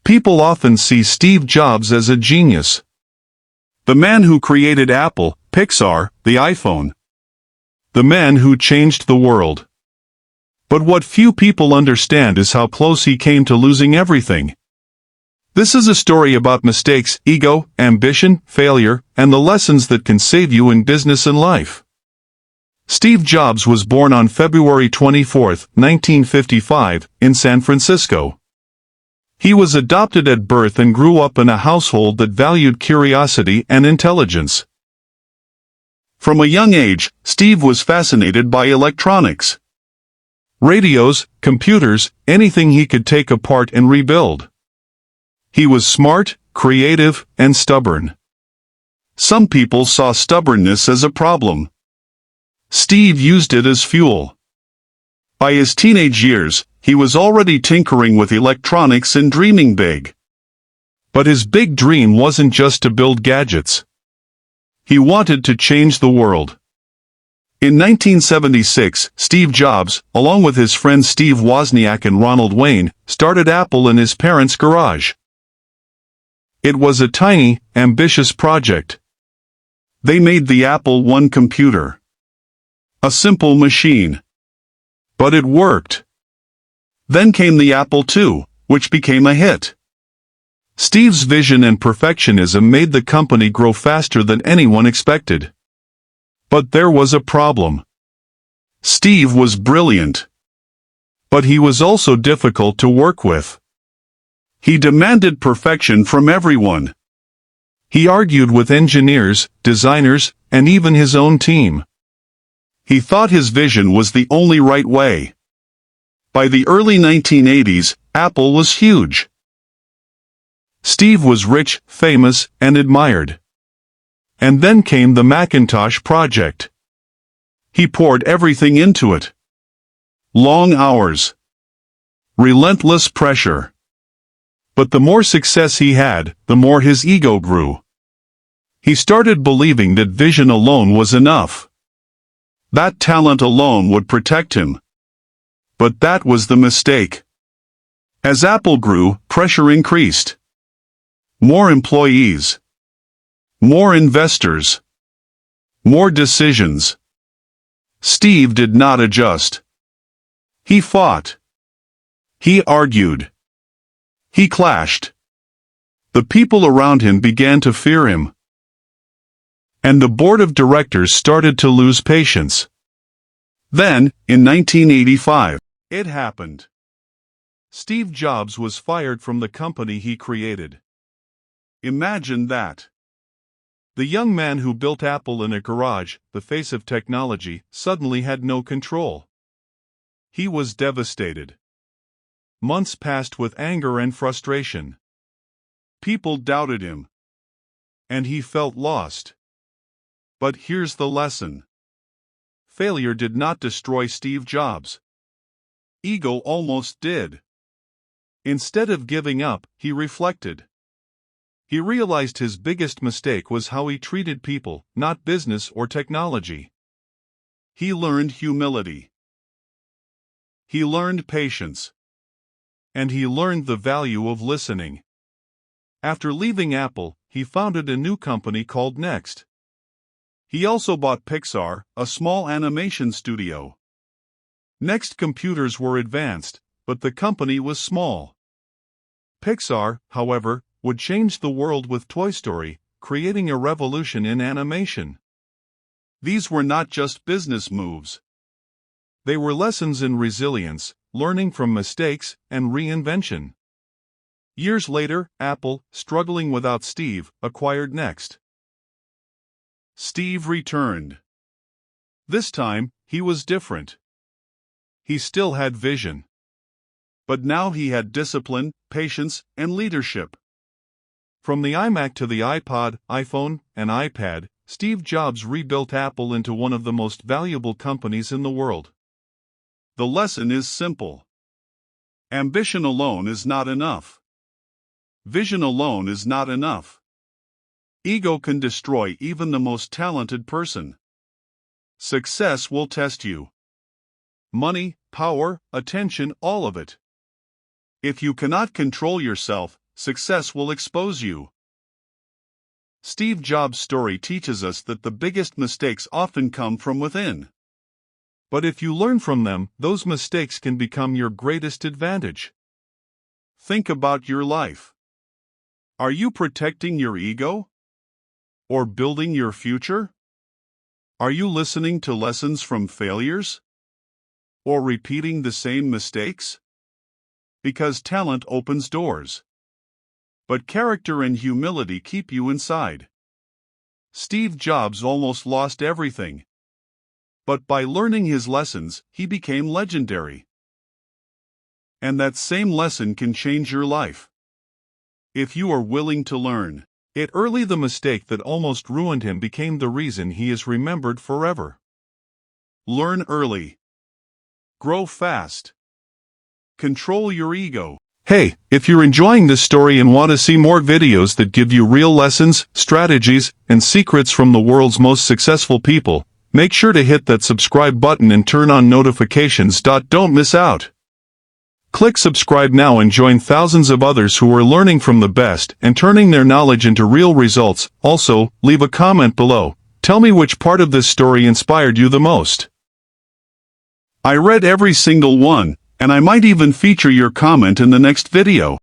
People often see Steve Jobs as a genius. The man who created Apple, Pixar, the iPhone. The man who changed the world. But what few people understand is how close he came to losing everything. This is a story about mistakes, ego, ambition, failure, and the lessons that can save you in business and life. Steve Jobs was born on February 24, 1955, in San Francisco. He was adopted at birth and grew up in a household that valued curiosity and intelligence. From a young age, Steve was fascinated by electronics. Radios, computers, anything he could take apart and rebuild. He was smart, creative, and stubborn. Some people saw stubbornness as a problem. Steve used it as fuel. By his teenage years, he was already tinkering with electronics and dreaming big. But his big dream wasn't just to build gadgets. He wanted to change the world. In 1976, Steve Jobs, along with his friends Steve Wozniak and Ronald Wayne, started Apple in his parents' garage. It was a tiny, ambitious project. They made the Apple I computer. A simple machine. But it worked. Then came the Apple II, which became a hit. Steve's vision and perfectionism made the company grow faster than anyone expected. But there was a problem. Steve was brilliant. But he was also difficult to work with. He demanded perfection from everyone. He argued with engineers, designers, and even his own team. He thought his vision was the only right way. By the early 1980s, Apple was huge. Steve was rich, famous, and admired. And then came the Macintosh project. He poured everything into it. Long hours. Relentless pressure. But the more success he had, the more his ego grew. He started believing that vision alone was enough. That talent alone would protect him. But that was the mistake. As Apple grew, pressure increased. More employees. More investors. More decisions. Steve did not adjust. He fought. He argued. He clashed. The people around him began to fear him. And the board of directors started to lose patience. Then, in 1985, it happened. Steve Jobs was fired from the company he created. Imagine that. The young man who built Apple in a garage, the face of technology, suddenly had no control. He was devastated. Months passed with anger and frustration. People doubted him. And he felt lost. But here's the lesson. Failure did not destroy Steve Jobs. Ego almost did. Instead of giving up, he reflected. He realized his biggest mistake was how he treated people, not business or technology. He learned humility. He learned patience. And he learned the value of listening. After leaving Apple, he founded a new company called Next. He also bought Pixar, a small animation studio. Next computers were advanced, but the company was small. Pixar, however, would change the world with Toy Story, creating a revolution in animation. These were not just business moves. They were lessons in resilience, learning from mistakes, and reinvention. Years later, Apple, struggling without Steve, acquired Next. Steve returned. This time, he was different. He still had vision. But now he had discipline, patience, and leadership. From the iMac to the iPod, iPhone, and iPad, Steve Jobs rebuilt Apple into one of the most valuable companies in the world. The lesson is simple. Ambition alone is not enough. Vision alone is not enough. Ego can destroy even the most talented person. Success will test you. Money, power, attention, all of it. If you cannot control yourself, success will expose you. Steve Jobs' story teaches us that the biggest mistakes often come from within. But if you learn from them, those mistakes can become your greatest advantage. Think about your life. Are you protecting your ego? Or building your future? Are you listening to lessons from failures? Or repeating the same mistakes? Because talent opens doors. But character and humility keep you inside. Steve Jobs almost lost everything. But by learning his lessons, he became legendary. And that same lesson can change your life. If you are willing to learn. The mistake that almost ruined him became the reason he is remembered forever. Learn early. Grow fast. Control your ego. Hey, if you're enjoying this story and want to see more videos that give you real lessons, strategies, and secrets from the world's most successful people, make sure to hit that subscribe button and turn on notifications. Don't miss out. Click subscribe now and join thousands of others who are learning from the best and turning their knowledge into real results. Also, leave a comment below. Tell me which part of this story inspired you the most. I read every single one, and I might even feature your comment in the next video.